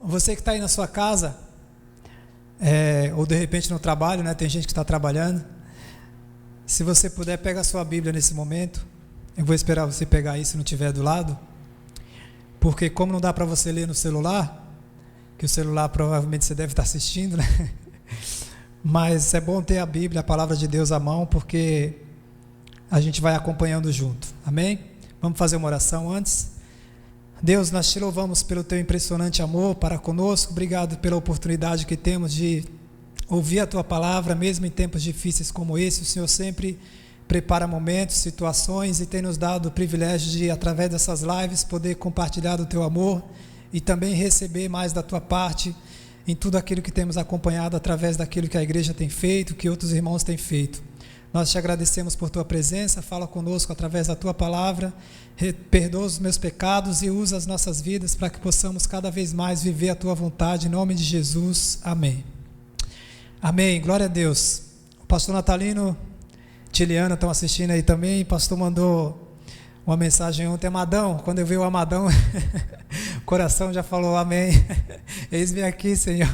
Você que está aí na sua casa, ou de repente no trabalho, né? Tem gente que está trabalhando. Se você puder, pega a sua Bíblia nesse momento. Eu vou esperar você pegar aí se não tiver do lado. Porque como não dá para você ler no celular, que o celular provavelmente você deve estar assistindo, né? Mas é bom ter a Bíblia, a palavra de Deus à mão, porque a gente vai acompanhando junto. Amém? Vamos fazer uma oração antes. Deus, nós te louvamos pelo teu impressionante amor para conosco. Obrigado pela oportunidade que temos de ouvir a tua palavra, mesmo em tempos difíceis como esse. O Senhor sempre prepara momentos, situações e tem nos dado o privilégio de, através dessas lives, poder compartilhar do teu amor e também receber mais da tua parte em tudo aquilo que temos acompanhado através daquilo que a igreja tem feito, que outros irmãos têm feito. Nós te agradecemos por tua presença, fala conosco através da tua palavra, perdoa os meus pecados e usa as nossas vidas para que possamos cada vez mais viver a tua vontade, em nome de Jesus, amém. Amém, glória a Deus. O pastor Natalino, Tiliana estão assistindo aí também, o pastor mandou uma mensagem ontem, Amadão, quando eu vi o Amadão, o coração já falou amém, eis-me aqui, Senhor,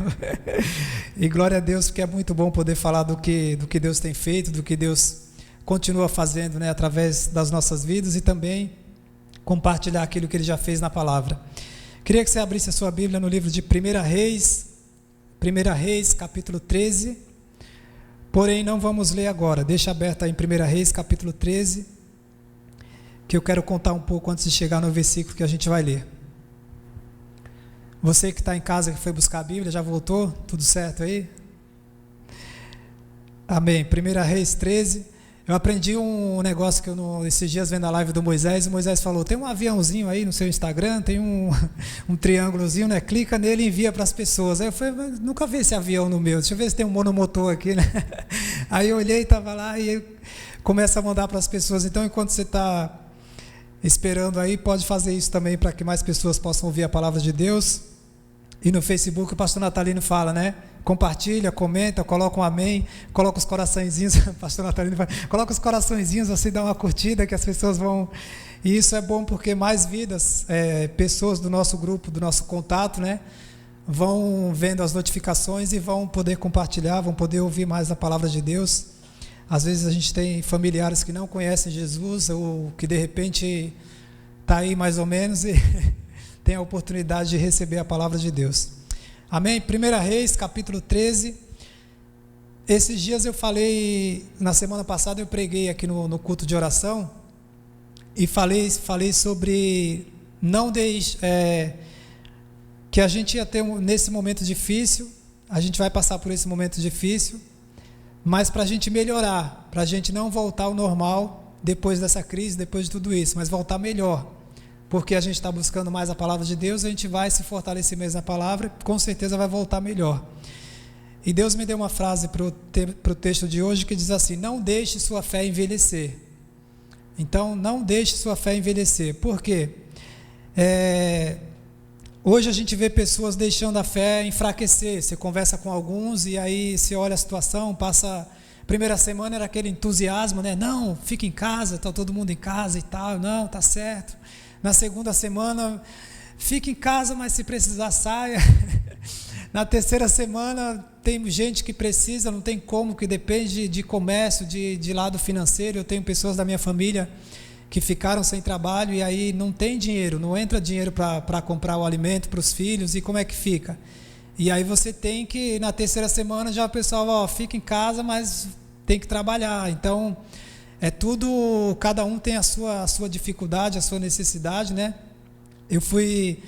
e glória a Deus, porque é muito bom poder falar do que Deus tem feito, do que Deus continua fazendo, né, através das nossas vidas e também compartilhar aquilo que Ele já fez na palavra. Queria que você abrisse a sua Bíblia no livro de 1 Reis, capítulo 13, porém não vamos ler agora, deixa aberto aí em 1 Reis, capítulo 13, que eu quero contar um pouco antes de chegar no versículo que a gente vai ler. Você que está em casa, que foi buscar a Bíblia, já voltou? Tudo certo aí? Amém. 1 Reis 13. Eu aprendi um negócio que esses dias vendo a live do Moisés, o Moisés falou, tem um aviãozinho aí no seu Instagram, tem um triângulozinho, né? Clica nele e envia para as pessoas. Aí eu falei, mas nunca vi esse avião no meu, deixa eu ver se tem um monomotor aqui, né? Aí eu olhei, estava lá e começa a mandar para as pessoas. Então, enquanto você está esperando aí, pode fazer isso também para que mais pessoas possam ouvir a palavra de Deus. E no Facebook o pastor Natalino fala, né? Compartilha, comenta, coloca um amém, coloca os coraçõezinhos, o pastor Natalino fala, coloca os coraçõezinhos, assim dá uma curtida que as pessoas vão, e isso é bom porque mais vidas, pessoas do nosso grupo, do nosso contato, né? Vão vendo as notificações e vão poder compartilhar, vão poder ouvir mais a palavra de Deus. Às vezes a gente tem familiares que não conhecem Jesus ou que de repente está aí mais ou menos e tem a oportunidade de receber a palavra de Deus. Amém? 1 Reis, capítulo 13. Esses dias eu falei, na semana passada eu preguei aqui no culto de oração e falei sobre que a gente ia ter nesse momento difícil, a gente vai passar por esse momento difícil, mas para a gente melhorar, para a gente não voltar ao normal depois dessa crise, depois de tudo isso, mas voltar melhor, porque a gente está buscando mais a palavra de Deus, a gente vai se fortalecer mais na palavra, com certeza vai voltar melhor. E Deus me deu uma frase para o texto de hoje que diz assim, não deixe sua fé envelhecer. Então, não deixe sua fé envelhecer, por quê? Hoje a gente vê pessoas deixando a fé enfraquecer, você conversa com alguns e aí você olha a situação, primeira semana era aquele entusiasmo, né? Não, fica em casa, está todo mundo em casa e tal, não, está certo. Na segunda semana, fica em casa, mas se precisar saia. Na terceira semana tem gente que precisa, não tem como, que depende de comércio, de lado financeiro. Eu tenho pessoas da minha família que ficaram sem trabalho e aí não tem dinheiro, não entra dinheiro para comprar o alimento para os filhos, e como é que fica? E aí você tem que, na terceira semana já o pessoal, fica em casa, mas tem que trabalhar. Então, tudo, cada um tem a sua dificuldade, a sua necessidade, né? Eu fui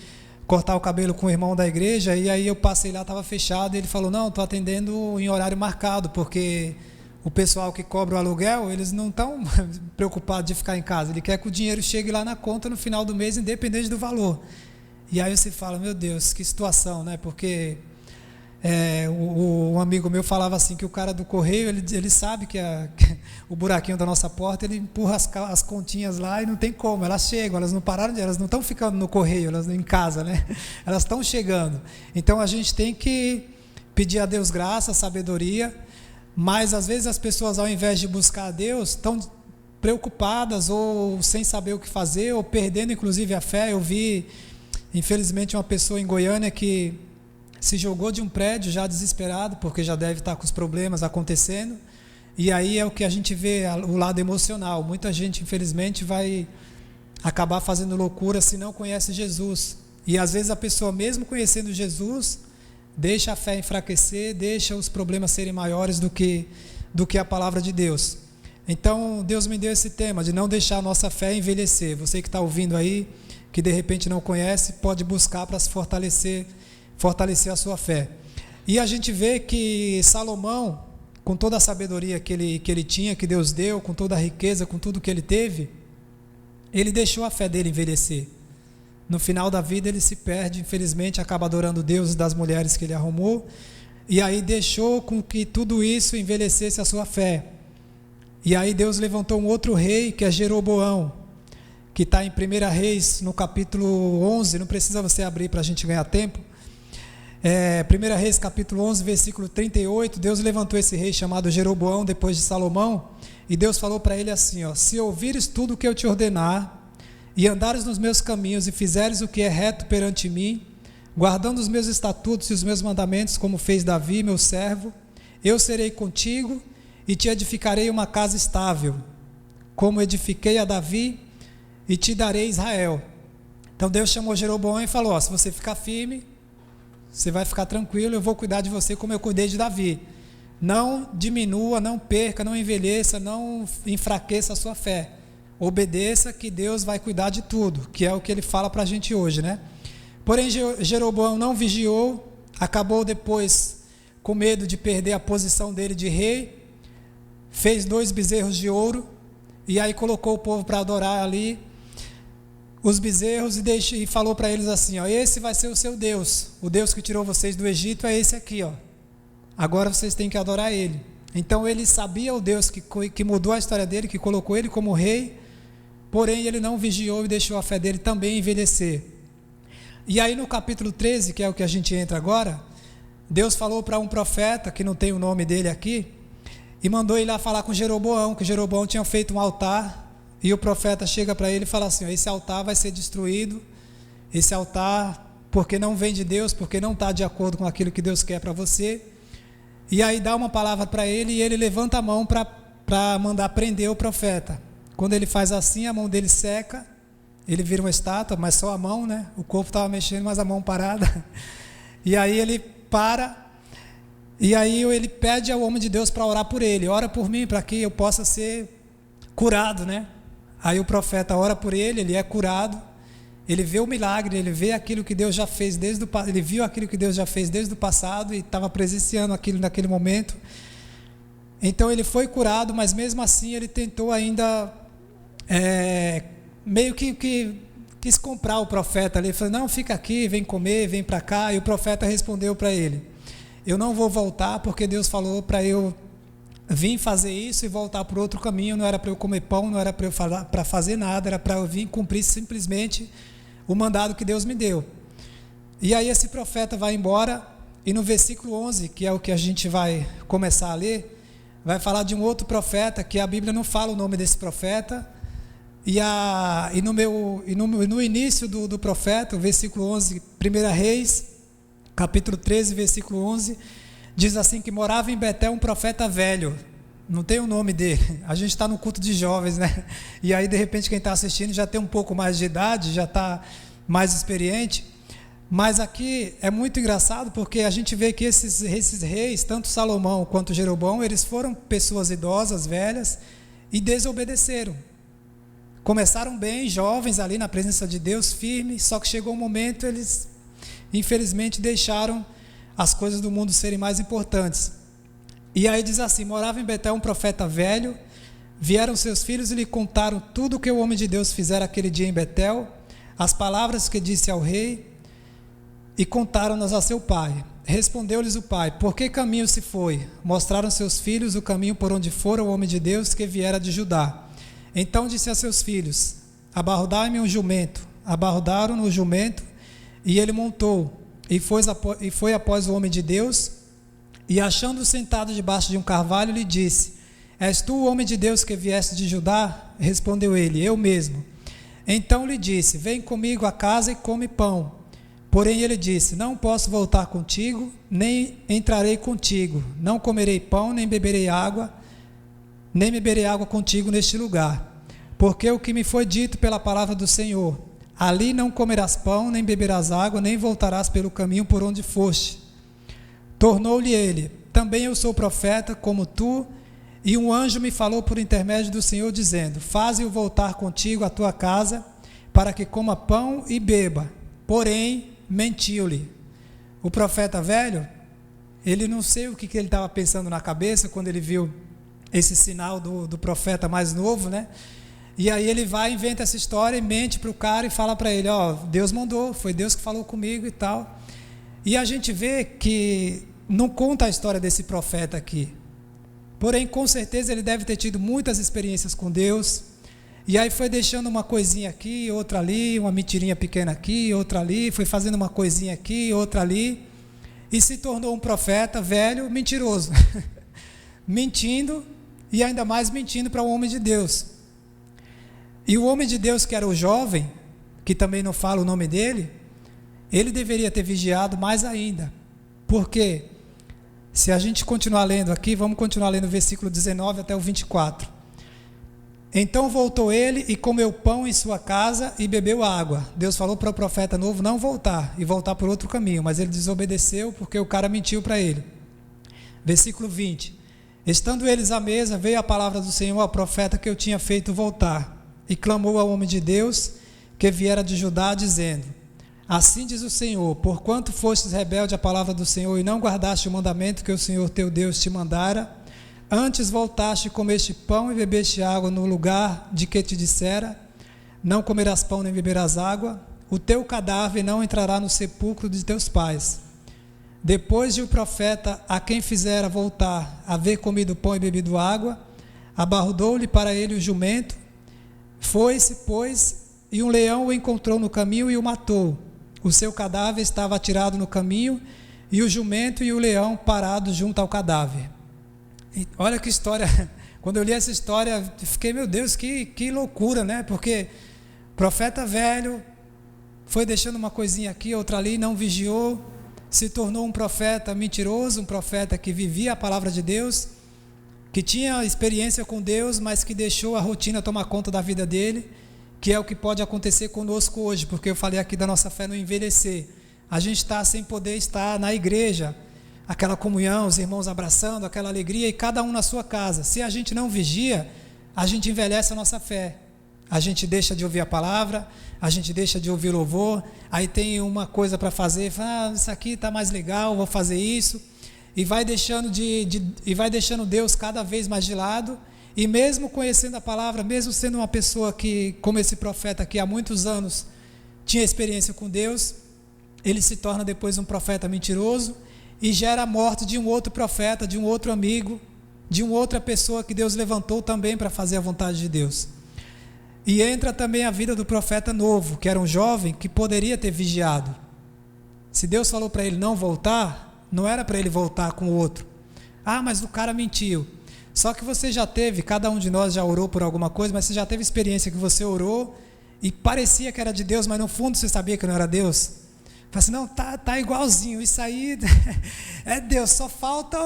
cortar o cabelo com o irmão da igreja e aí eu passei lá, estava fechado, e ele falou, não, estou atendendo em horário marcado, porque o pessoal que cobra o aluguel, eles não estão preocupados de ficar em casa, ele quer que o dinheiro chegue lá na conta no final do mês, independente do valor. E aí você fala, meu Deus, que situação, né? Porque um amigo meu falava assim, que o cara do correio, ele sabe que o buraquinho da nossa porta, ele empurra as continhas lá e não tem como, elas chegam, elas não pararam, elas não estão ficando no correio, elas em casa, né? Elas estão chegando. Então a gente tem que pedir a Deus graça, sabedoria, mas às vezes as pessoas, ao invés de buscar a Deus, estão preocupadas ou sem saber o que fazer, ou perdendo inclusive a fé. Eu vi, infelizmente, uma pessoa em Goiânia que se jogou de um prédio já desesperado, porque já deve estar com os problemas acontecendo. E aí é o que a gente vê, o lado emocional. Muita gente, infelizmente, vai acabar fazendo loucura se não conhece Jesus. E às vezes a pessoa, mesmo conhecendo Jesus, deixa a fé enfraquecer, deixa os problemas serem maiores do que a palavra de Deus. Então Deus me deu esse tema de não deixar a nossa fé envelhecer. Você que está ouvindo aí, que de repente não conhece, pode buscar para se fortalecer a sua fé. E a gente vê que Salomão, com toda a sabedoria que ele tinha, que Deus deu, com toda a riqueza, com tudo que ele teve, ele deixou a fé dele envelhecer. No final da vida ele se perde, infelizmente, acaba adorando Deus das mulheres que ele arrumou, e aí deixou com que tudo isso envelhecesse a sua fé. E aí Deus levantou um outro rei, que é Jeroboão, que está em 1 Reis, no capítulo 11, não precisa você abrir para a gente ganhar tempo. 1 Reis capítulo 11, versículo 38, Deus levantou esse rei chamado Jeroboão depois de Salomão, e Deus falou para ele assim, se ouvires tudo o que eu te ordenar, e andares nos meus caminhos, e fizeres o que é reto perante mim, guardando os meus estatutos e os meus mandamentos, como fez Davi, meu servo, eu serei contigo, e te edificarei uma casa estável, como edifiquei a Davi, e te darei Israel. Então Deus chamou Jeroboão e falou, se você ficar firme, você vai ficar tranquilo, eu vou cuidar de você como eu cuidei de Davi. Não diminua, não perca, não envelheça, não enfraqueça a sua fé. Obedeça que Deus vai cuidar de tudo, que é o que ele fala para a gente hoje, né? Porém, Jeroboão não vigiou, acabou depois com medo de perder a posição dele de rei, fez 2 bezerros de ouro, e aí colocou o povo para adorar ali os bezerros e falou para eles assim, esse vai ser o seu Deus, o Deus que tirou vocês do Egito é esse aqui, agora vocês têm que adorar ele. Então ele sabia o Deus que mudou a história dele, que colocou ele como rei, porém ele não vigiou e deixou a fé dele também envelhecer. E aí no capítulo 13, que é o que a gente entra agora, Deus falou para um profeta, que não tem o nome dele aqui, e mandou ele lá falar com Jeroboão, que Jeroboão tinha feito um altar, e o profeta chega para ele e fala assim, esse altar vai ser destruído, esse altar, porque não vem de Deus, porque não está de acordo com aquilo que Deus quer para você. E aí dá uma palavra para ele, e ele levanta a mão para mandar prender o profeta. Quando ele faz assim, a mão dele seca, ele vira uma estátua, mas só a mão, né? O corpo estava mexendo, mas a mão parada. E aí ele para, e aí ele pede ao homem de Deus para orar por ele, ora por mim, para que eu possa ser curado, né? Aí o profeta ora por ele, ele é curado, ele vê o milagre, ele vê aquilo que Deus já fez ele viu aquilo que Deus já fez desde o passado e estava presenciando aquilo naquele momento. Então ele foi curado, mas mesmo assim ele tentou ainda meio que quis comprar o profeta ali, ele falou, não, fica aqui, vem comer, vem para cá, e o profeta respondeu para ele, eu não vou voltar porque Deus falou para eu vim fazer isso e voltar por outro caminho, não era para eu comer pão, não era para eu para fazer nada, era para eu vir cumprir simplesmente o mandado que Deus me deu. E aí esse profeta vai embora, e no versículo 11, que é o que a gente vai começar a ler, vai falar de um outro profeta, que a Bíblia não fala o nome desse profeta, no início do profeta, o versículo 11, 1 Reis, capítulo 13, versículo 11, diz assim que morava em Betel um profeta velho, não tem o nome dele, a gente está no culto de jovens, né? E aí de repente quem está assistindo já tem um pouco mais de idade, já está mais experiente, mas aqui é muito engraçado porque a gente vê que esses reis, tanto Salomão quanto Jeroboão, eles foram pessoas idosas, velhas, e desobedeceram. Começaram bem, jovens ali na presença de Deus, firmes, só que chegou um momento, eles infelizmente deixaram as coisas do mundo serem mais importantes. E aí diz assim, morava em Betel um profeta velho, vieram seus filhos e lhe contaram tudo o que o homem de Deus fizera aquele dia em Betel, as palavras que disse ao rei, e contaram-nas a seu pai. Respondeu-lhes o pai, por que caminho se foi? Mostraram seus filhos o caminho por onde fora o homem de Deus que viera de Judá. Então disse a seus filhos, abarrodai-me um jumento. Abarrodaram-no o jumento, e ele montou, e foi após o homem de Deus, e achando-o sentado debaixo de um carvalho, lhe disse, és tu o homem de Deus que vieste de Judá? Respondeu ele, eu mesmo. Então lhe disse, vem comigo a casa e come pão, Porém ele disse: não posso voltar contigo, nem entrarei contigo, não comerei pão, nem beberei água contigo neste lugar, porque o que me foi dito pela palavra do Senhor, ali não comerás pão, nem beberás água, nem voltarás pelo caminho por onde foste. Tornou-lhe ele: também eu sou profeta, como tu, e um anjo me falou por intermédio do Senhor, dizendo: faze-o voltar contigo à tua casa, para que coma pão e beba. Porém, mentiu-lhe. O profeta velho, ele não sei o que ele estava pensando na cabeça, quando ele viu esse sinal do profeta mais novo, né? E aí ele vai, inventa essa história e mente para o cara e fala para ele: ó, Deus mandou, foi Deus que falou comigo e tal. E a gente vê que não conta a história desse profeta aqui. Porém, com certeza ele deve ter tido muitas experiências com Deus. E aí foi deixando uma coisinha aqui, outra ali, uma mentirinha pequena aqui, outra ali, foi fazendo uma coisinha aqui, outra ali, e se tornou um profeta velho, mentiroso. Mentindo, e ainda mais mentindo para o homem de Deus. E o homem de Deus, que era o jovem, que também não fala o nome dele, ele deveria ter vigiado mais ainda. Por quê? Se a gente continuar lendo aqui, vamos continuar lendo o versículo 19 até o 24. Então voltou ele e comeu pão em sua casa e bebeu água. Deus falou para o profeta novo não voltar e voltar por outro caminho, mas ele desobedeceu porque o cara mentiu para ele. Versículo 20. Estando eles à mesa, veio a palavra do Senhor ao profeta que eu tinha feito voltar, e clamou ao homem de Deus que viera de Judá, dizendo: assim diz o Senhor, porquanto fostes rebelde à palavra do Senhor e não guardaste o mandamento que o Senhor teu Deus te mandara, antes voltaste e comeste pão e bebeste água no lugar de que te dissera: não comerás pão nem beberás água, o teu cadáver não entrará no sepulcro de teus pais. Depois de o profeta, a quem fizera voltar, haver comido pão e bebido água, abarrudou-lhe para ele o jumento, foi-se, pois, e um leão o encontrou no caminho e o matou. O seu cadáver estava atirado no caminho, e o jumento e o leão parados junto ao cadáver. E olha que história, quando eu li essa história, fiquei, meu Deus, que loucura, né? Porque profeta velho foi deixando uma coisinha aqui, outra ali, não vigiou, se tornou um profeta mentiroso, um profeta que vivia a palavra de Deus, que tinha experiência com Deus, mas que deixou a rotina tomar conta da vida dele, que é o que pode acontecer conosco hoje, porque eu falei aqui da nossa fé no envelhecer. A gente está sem poder estar na igreja, aquela comunhão, os irmãos abraçando, aquela alegria, e cada um na sua casa. Se a gente não vigia, a gente envelhece a nossa fé. A gente deixa de ouvir a palavra, a gente deixa de ouvir louvor, aí tem uma coisa para fazer, fala, isso aqui está mais legal, vou fazer isso, e vai deixando vai deixando Deus cada vez mais de lado, e mesmo conhecendo a palavra, mesmo sendo uma pessoa que, como esse profeta que há muitos anos tinha experiência com Deus, ele se torna depois um profeta mentiroso, e gera a morte de um outro profeta, de um outro amigo, de uma outra pessoa que Deus levantou também para fazer a vontade de Deus. E entra também a vida do profeta novo, que era um jovem que poderia ter vigiado. Se Deus falou para ele não voltar, não era para ele voltar com o outro. Ah, mas o cara mentiu. Só que você já teve, cada um de nós já orou por alguma coisa, mas você já teve experiência que você orou e parecia que era de Deus, mas no fundo você sabia que não era Deus? Fala assim, não, tá igualzinho, isso aí é Deus, só falta...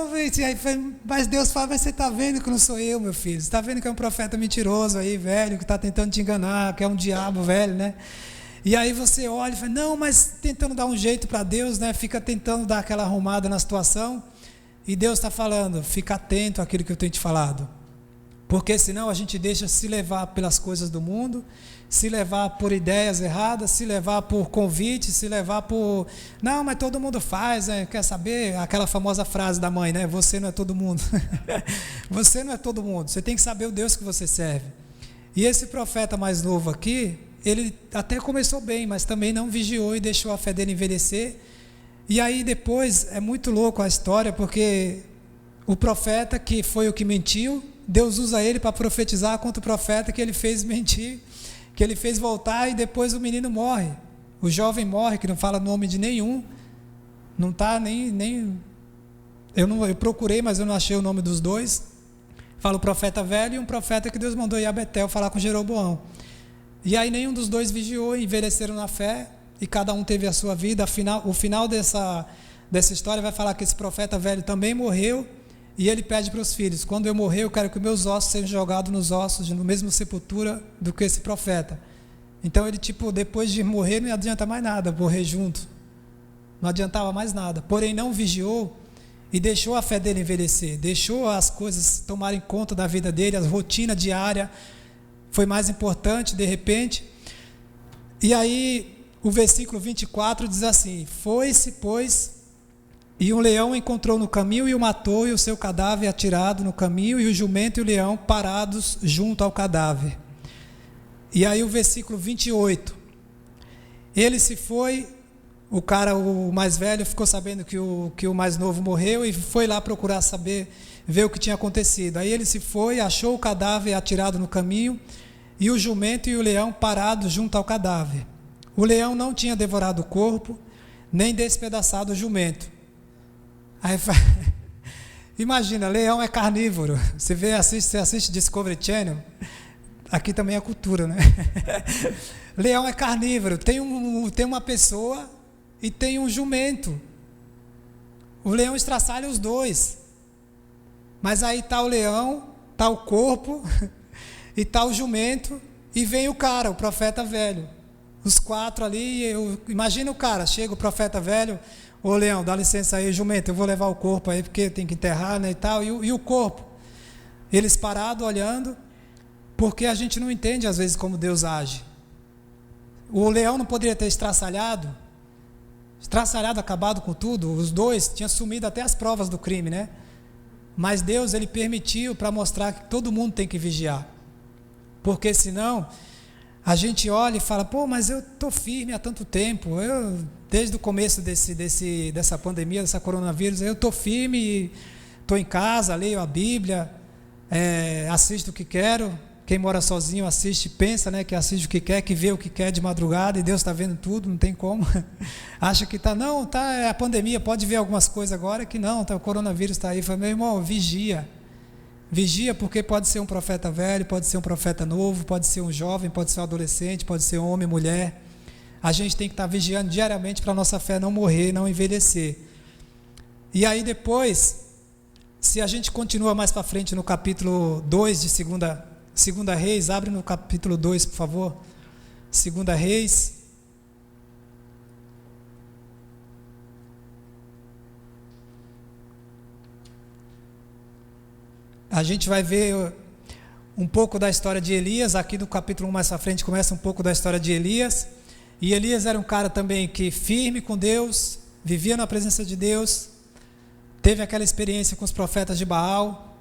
Mas Deus fala, mas você está vendo que não sou eu, meu filho, você está vendo que é um profeta mentiroso aí, velho, que está tentando te enganar, que é um diabo velho, né? E aí você olha e fala, não, mas tentando dar um jeito para Deus, né? Fica tentando dar aquela arrumada na situação, e Deus está falando, fica atento àquilo que eu tenho te falado, porque senão a gente deixa se levar pelas coisas do mundo, se levar por ideias erradas, se levar por convite, se levar por... Não, mas todo mundo faz, né? Quer saber? Aquela famosa frase da mãe, né? Você não é todo mundo. Você não é todo mundo. Você tem que saber o Deus que você serve. E esse profeta mais novo aqui, ele até começou bem, mas também não vigiou e deixou a fé dele envelhecer. E aí depois, é muito louco a história, porque o profeta que foi o que mentiu, Deus usa ele para profetizar contra o profeta que ele fez mentir, que ele fez voltar, e depois o menino morre, o jovem morre, que não fala nome de nenhum, não está nem eu procurei, mas eu não achei o nome dos dois, fala o profeta velho e um profeta que Deus mandou ir a Betel falar com Jeroboão, e aí nenhum dos dois vigiou, envelheceram na fé, e cada um teve a sua vida. O final dessa história vai falar que esse profeta velho também morreu, e ele pede para os filhos: quando eu morrer, eu quero que meus ossos sejam jogados nos ossos, no mesmo sepultura do que esse profeta. Então ele, depois de morrer, não adianta mais nada, morrer junto. Não adiantava mais nada. Porém, não vigiou e deixou a fé dele envelhecer, deixou as coisas tomarem conta da vida dele, a rotina diária foi mais importante de repente. E aí o versículo 24 diz assim: foi-se, pois, e um leão encontrou no caminho e o matou, e o seu cadáver atirado no caminho, e o jumento e o leão parados junto ao cadáver. E aí o versículo 28, ele se foi, o mais velho ficou sabendo que o mais novo morreu e foi lá procurar ver o que tinha acontecido. Aí ele se foi, achou o cadáver atirado no caminho e o jumento e o leão parados junto ao cadáver. O leão não tinha devorado o corpo, nem despedaçado o jumento. Aí imagina, leão é carnívoro. Você assiste Discovery Channel, aqui também é cultura, né? Leão é carnívoro, tem uma pessoa e tem um jumento. O leão estraçalha os dois. Mas aí está o leão, está o corpo, e está o jumento, e vem o cara, o profeta velho. Os quatro ali, imagina o cara, chega o profeta velho: ô leão, dá licença aí, jumento, eu vou levar o corpo aí, porque tem que enterrar, né, e tal. E o corpo? Eles parados, olhando, porque a gente não entende às vezes como Deus age. O leão não poderia ter estraçalhado, acabado com tudo. Os dois tinham sumido até as provas do crime, né? Mas Deus, ele permitiu para mostrar que todo mundo tem que vigiar, porque senão a gente olha e fala: pô, mas eu estou firme há tanto tempo, desde o começo dessa pandemia, dessa coronavírus, eu estou firme, estou em casa, leio a Bíblia, assisto o que quero. Quem mora sozinho assiste, pensa, né, que assiste o que quer, que vê o que quer de madrugada, e Deus está vendo tudo, não tem como. Acha que é a pandemia, pode ver algumas coisas agora, que não, o coronavírus está aí. Fala: meu irmão, vigia, porque pode ser um profeta velho, pode ser um profeta novo, pode ser um jovem, pode ser um adolescente, pode ser um homem, mulher. A gente tem que estar vigiando diariamente para a nossa fé não morrer, não envelhecer. E aí depois, se a gente continua mais para frente no capítulo 2 de Segunda Reis, abre no capítulo 2, por favor. Segunda Reis. A gente vai ver um pouco da história de Elias. Aqui no capítulo 1 mais para frente começa um pouco da história de Elias. E Elias era um cara também que firme com Deus, vivia na presença de Deus, teve aquela experiência com os profetas de Baal,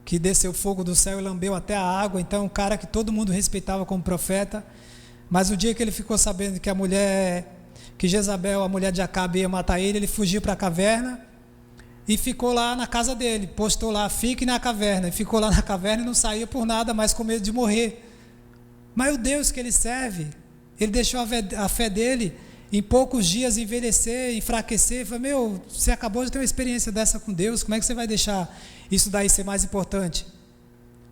que desceu fogo do céu e lambeu até a água. Então um cara que todo mundo respeitava como profeta. Mas o dia que ele ficou sabendo que Jezabel, a mulher de Acabe, ia matar ele fugiu para a caverna e ficou lá na casa dele, postou lá: fique na caverna, e ficou lá na caverna e não saía por nada, mais com medo de morrer. Mas o Deus que ele serve, ele deixou a fé dele em poucos dias envelhecer, enfraquecer. Falei: você acabou de ter uma experiência dessa com Deus, como é que você vai deixar isso daí ser mais importante?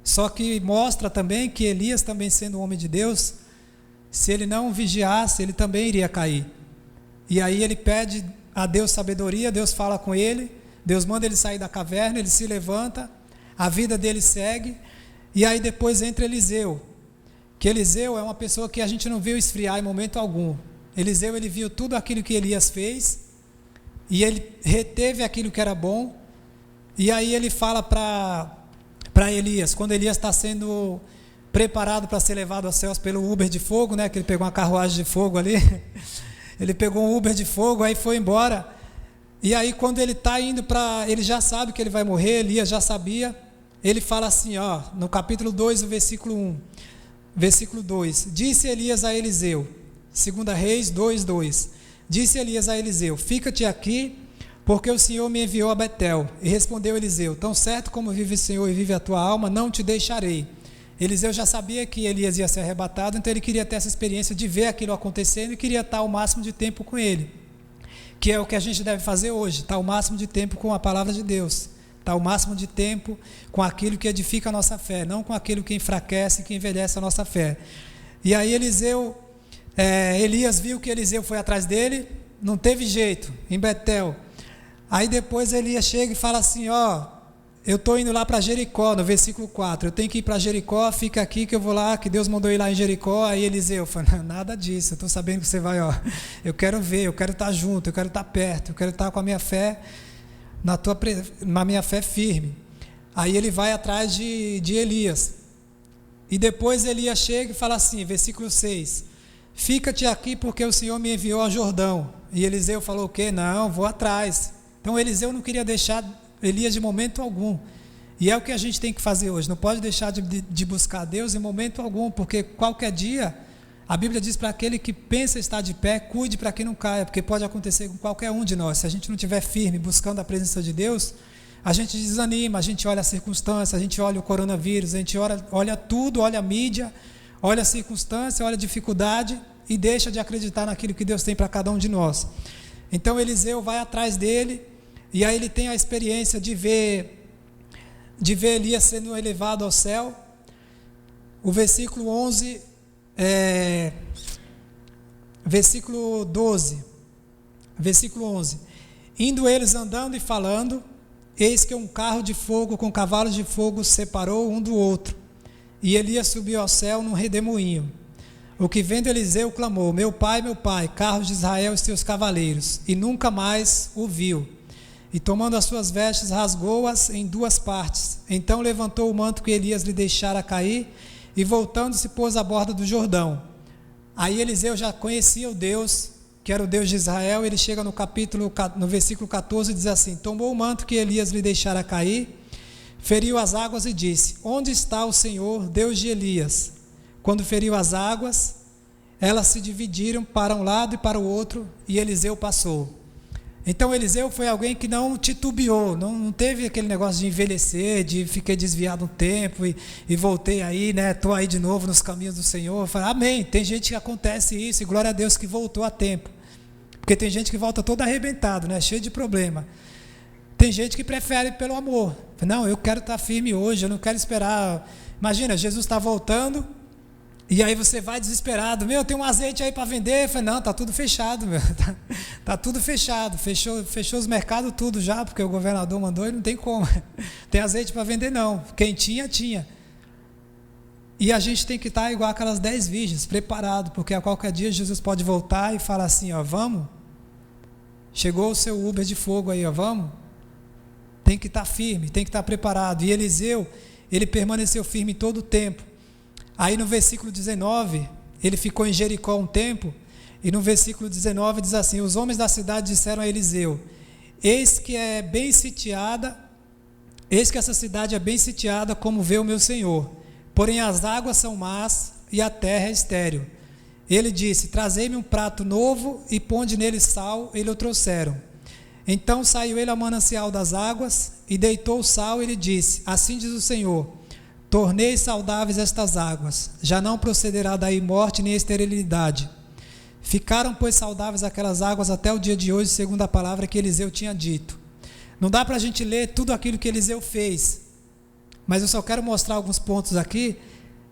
Só que mostra também que Elias, também sendo um homem de Deus, se ele não vigiasse, ele também iria cair. E aí ele pede a Deus sabedoria, Deus fala com ele, Deus manda ele sair da caverna, ele se levanta, a vida dele segue. E aí depois entra Eliseu, que Eliseu é uma pessoa que a gente não viu esfriar em momento algum. Eliseu, ele viu tudo aquilo que Elias fez, e ele reteve aquilo que era bom. E aí ele fala para Elias, quando Elias está sendo preparado para ser levado aos céus pelo Uber de fogo, né, que ele pegou uma carruagem de fogo ali, ele pegou um Uber de fogo, aí foi embora. E aí quando ele está indo ele já sabe que ele vai morrer, Elias já sabia. Ele fala assim, no capítulo 2, o versículo 1, versículo 2: disse Elias a Eliseu, 2 Reis 2:2, disse Elias a Eliseu: fica-te aqui, porque o Senhor me enviou a Betel. E respondeu Eliseu: tão certo como vive o Senhor e vive a tua alma, não te deixarei. Eliseu já sabia que Elias ia ser arrebatado, então ele queria ter essa experiência de ver aquilo acontecendo e queria estar o máximo de tempo com ele, que é o que a gente deve fazer hoje, estar o máximo de tempo com a palavra de Deus, estar o máximo de tempo com aquilo que edifica a nossa fé, não com aquilo que enfraquece, que envelhece a nossa fé. E aí Eliseu Elias viu que Eliseu foi atrás dele, não teve jeito, em Betel. Aí depois Elias chega e fala assim, eu estou indo lá para Jericó, no versículo 4, eu tenho que ir para Jericó, fica aqui que eu vou lá, que Deus mandou ir lá em Jericó. Aí Eliseu fala, nada disso, eu estou sabendo que você vai, eu quero ver, eu quero estar junto, eu quero estar perto, eu quero estar com a minha fé, na minha fé firme. Aí ele vai atrás de Elias, e depois Elias chega e fala assim, versículo 6, fica-te aqui porque o Senhor me enviou ao Jordão. E Eliseu falou o quê? Não, vou atrás. Então Eliseu não queria deixar Elias de momento algum, e é o que a gente tem que fazer hoje, não pode deixar de buscar Deus em momento algum, porque qualquer dia, a Bíblia diz para aquele que pensa estar de pé, cuide para que não caia, porque pode acontecer com qualquer um de nós. Se a gente não estiver firme buscando a presença de Deus, a gente desanima, a gente olha a circunstância, a gente olha o coronavírus, a gente olha tudo, olha a mídia, olha a circunstância, olha a dificuldade e deixa de acreditar naquilo que Deus tem para cada um de nós. Então Eliseu vai atrás dele, e aí ele tem a experiência de ver Elias sendo elevado ao céu. O versículo 11, versículo 12, versículo 11, indo eles andando e falando, eis que um carro de fogo com cavalos de fogo separou um do outro, e Elias subiu ao céu num redemoinho. O que vendo Eliseu clamou, meu pai, carros de Israel e seus cavaleiros, e nunca mais o viu. E tomando as suas vestes, rasgou-as em duas partes. Então levantou o manto que Elias lhe deixara cair, e voltando-se pôs à borda do Jordão. Aí Eliseu já conhecia o Deus, que era o Deus de Israel. Ele chega no versículo 14 e diz assim, tomou o manto que Elias lhe deixara cair, feriu as águas e disse, onde está o Senhor, Deus de Elias? Quando feriu as águas, elas se dividiram para um lado e para o outro, e Eliseu passou. Então Eliseu foi alguém que não titubeou, não teve aquele negócio de envelhecer, de fiquei desviado um tempo e voltei aí, estou aí de novo nos caminhos do Senhor. Falei, amém. Tem gente que acontece isso, e glória a Deus que voltou a tempo, porque tem gente que volta todo arrebentado, cheio de problema. Tem gente que prefere pelo amor, não, eu quero estar firme hoje, eu não quero esperar. Imagina, Jesus está voltando, e aí você vai desesperado, tem um azeite aí para vender. Eu falei, não, está tudo fechado, tá tudo fechado, fechou os mercados tudo já, porque o governador mandou e não tem como, tem azeite para vender não, quem tinha. E a gente tem que estar igual aquelas 10 virgens, preparado, porque a qualquer dia Jesus pode voltar e falar assim, vamos, chegou o seu Uber de fogo aí, vamos, tem que estar firme, tem que estar preparado. E Eliseu, ele permaneceu firme todo o tempo. Aí no versículo 19, ele ficou em Jericó um tempo, e no versículo 19 diz assim, os homens da cidade disseram a Eliseu, eis que essa cidade é bem sitiada, como vê o meu senhor, porém as águas são más e a terra é estéril. Ele disse, trazei-me um prato novo e ponde nele sal, e lhe o trouxeram. Então saiu ele ao manancial das águas, e deitou o sal, e lhe disse, assim diz o Senhor, tornei saudáveis estas águas, já não procederá daí morte nem esterilidade. Ficaram, pois, saudáveis aquelas águas até o dia de hoje, segundo a palavra que Eliseu tinha dito. Não dá para a gente ler tudo aquilo que Eliseu fez, mas eu só quero mostrar alguns pontos aqui,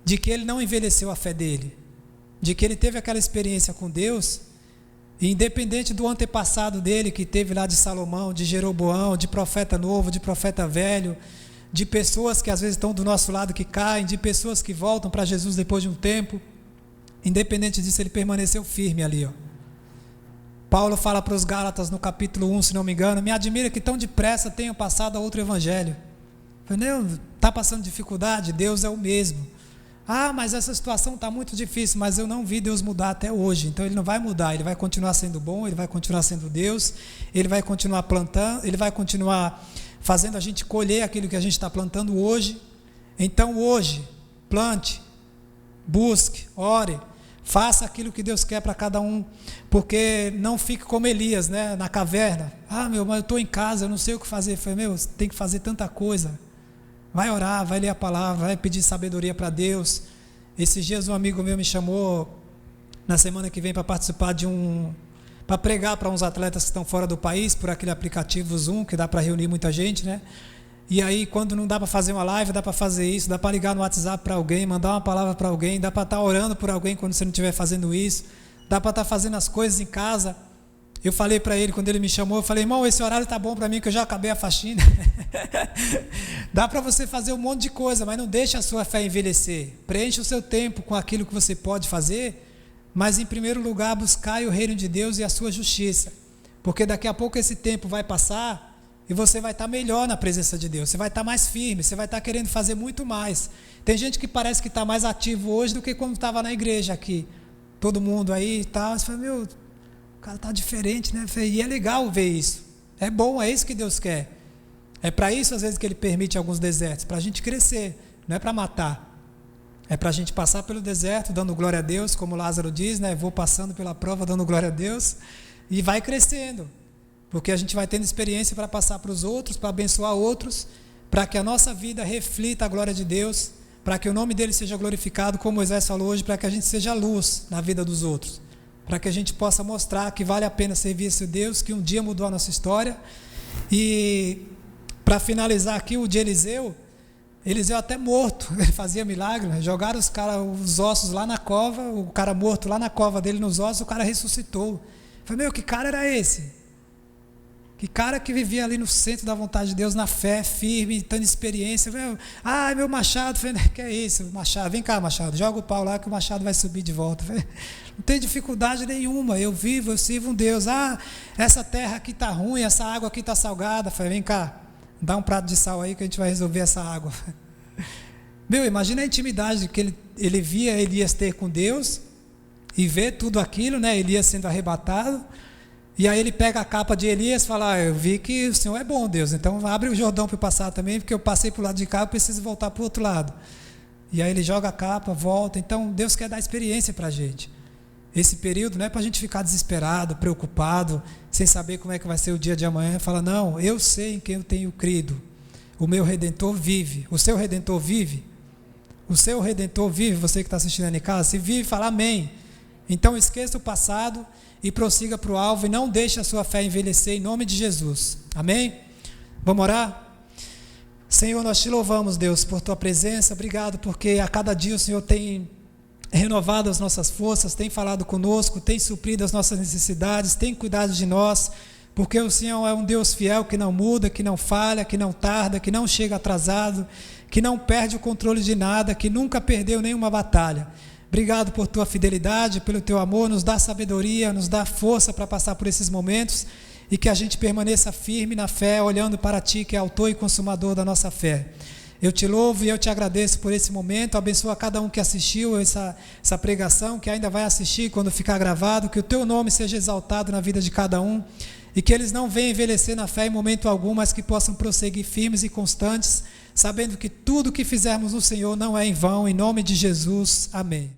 de que ele não envelheceu a fé dele, de que ele teve aquela experiência com Deus, e independente do antepassado dele, que teve lá de Salomão, de Jeroboão, de profeta novo, de profeta velho, de pessoas que às vezes estão do nosso lado que caem, de pessoas que voltam para Jesus depois de um tempo, independente disso, ele permaneceu firme ali. Paulo fala para os Gálatas no capítulo 1, se não me engano, me admira que tão depressa tenham passado a outro evangelho. Está passando dificuldade? Deus é o mesmo. Mas essa situação está muito difícil, mas eu não vi Deus mudar até hoje, então ele não vai mudar, ele vai continuar sendo bom, ele vai continuar sendo Deus, ele vai continuar plantando, ele vai continuar fazendo a gente colher aquilo que a gente está plantando hoje. Então hoje, plante, busque, ore, faça aquilo que Deus quer para cada um, porque não fique como Elias, na caverna, mas eu estou em casa, eu não sei o que fazer. Eu falei, tem que fazer tanta coisa, vai orar, vai ler a palavra, vai pedir sabedoria para Deus. Esses dias um amigo meu me chamou, na semana que vem, para participar para pregar para uns atletas que estão fora do país, por aquele aplicativo Zoom, que dá para reunir muita gente, E aí, quando não dá para fazer uma live, dá para fazer isso, dá para ligar no WhatsApp para alguém, mandar uma palavra para alguém, dá para estar orando por alguém quando você não estiver fazendo isso, dá para estar fazendo as coisas em casa. Eu falei para ele, quando ele me chamou, eu falei, irmão, esse horário tá bom para mim, que eu já acabei a faxina. Dá para você fazer um monte de coisa, mas não deixe a sua fé envelhecer. Preencha o seu tempo com aquilo que você pode fazer, mas em primeiro lugar, buscai o reino de Deus e a sua justiça. Porque daqui a pouco esse tempo vai passar e você vai estar melhor na presença de Deus. Você vai estar mais firme, você vai estar querendo fazer muito mais. Tem gente que parece que está mais ativo hoje do que quando estava na igreja aqui. Todo mundo aí e tal. Você fala, meu, o cara está diferente, né? E é legal ver isso. É bom, é isso que Deus quer. É para isso, às vezes, que Ele permite alguns desertos. Para a gente crescer, não é para matar. É para a gente passar pelo deserto, dando glória a Deus, como Lázaro diz, né? Vou passando pela prova, dando glória a Deus. E vai crescendo. Porque a gente vai tendo experiência para passar para os outros, para abençoar outros, para que a nossa vida reflita a glória de Deus, para que o nome dele seja glorificado, como Moisés falou hoje, para que a gente seja luz na vida dos outros, para que a gente possa mostrar que vale a pena servir esse Deus, que um dia mudou a nossa história. E para finalizar aqui, o de Eliseu até morto, ele fazia milagre, né? Jogaram os ossos lá na cova, o cara morto lá na cova dele nos ossos, o cara ressuscitou. Eu falei, meu, que cara era esse? Que cara que vivia ali no centro da vontade de Deus, na fé, firme, tendo experiência. Meu machado. Falei, que é isso, machado? Vem cá, machado, joga o pau lá que o machado vai subir de volta. Falei, não tem dificuldade nenhuma, eu sirvo um Deus. Essa terra aqui está ruim, essa água aqui está salgada. Falei, vem cá, dá um prato de sal aí que a gente vai resolver essa água. Meu, imagina a intimidade que ele via Elias ter com Deus e ver tudo aquilo, né? Elias sendo arrebatado. E aí ele pega a capa de Elias e fala, eu vi que o Senhor é bom, Deus, então abre o Jordão para eu passar também, porque eu passei para o lado de cá, eu preciso voltar para o outro lado. E aí ele joga a capa, volta. Então Deus quer dar experiência para a gente. Esse período não é para a gente ficar desesperado, preocupado, sem saber como é que vai ser o dia de amanhã. Fala, não, eu sei em quem eu tenho crido. O meu Redentor vive. O seu Redentor vive? O seu Redentor vive, você que está assistindo aí em casa? Se vive, fala amém. Então esqueça o passado e prossiga para o alvo e não deixe a sua fé envelhecer em nome de Jesus. Amém? Vamos orar? Senhor, nós te louvamos, Deus, por tua presença. Obrigado porque a cada dia o Senhor tem renovado as nossas forças, tem falado conosco, tem suprido as nossas necessidades, tem cuidado de nós, porque o Senhor é um Deus fiel que não muda, que não falha, que não tarda, que não chega atrasado, que não perde o controle de nada, que nunca perdeu nenhuma batalha. Obrigado por tua fidelidade, pelo teu amor, nos dá sabedoria, nos dá força para passar por esses momentos e que a gente permaneça firme na fé, olhando para ti, que é autor e consumador da nossa fé. Eu te louvo e eu te agradeço por esse momento, abençoa cada um que assistiu essa pregação, que ainda vai assistir quando ficar gravado, que o teu nome seja exaltado na vida de cada um e que eles não venham envelhecer na fé em momento algum, mas que possam prosseguir firmes e constantes, sabendo que tudo que fizermos no Senhor não é em vão, em nome de Jesus, amém.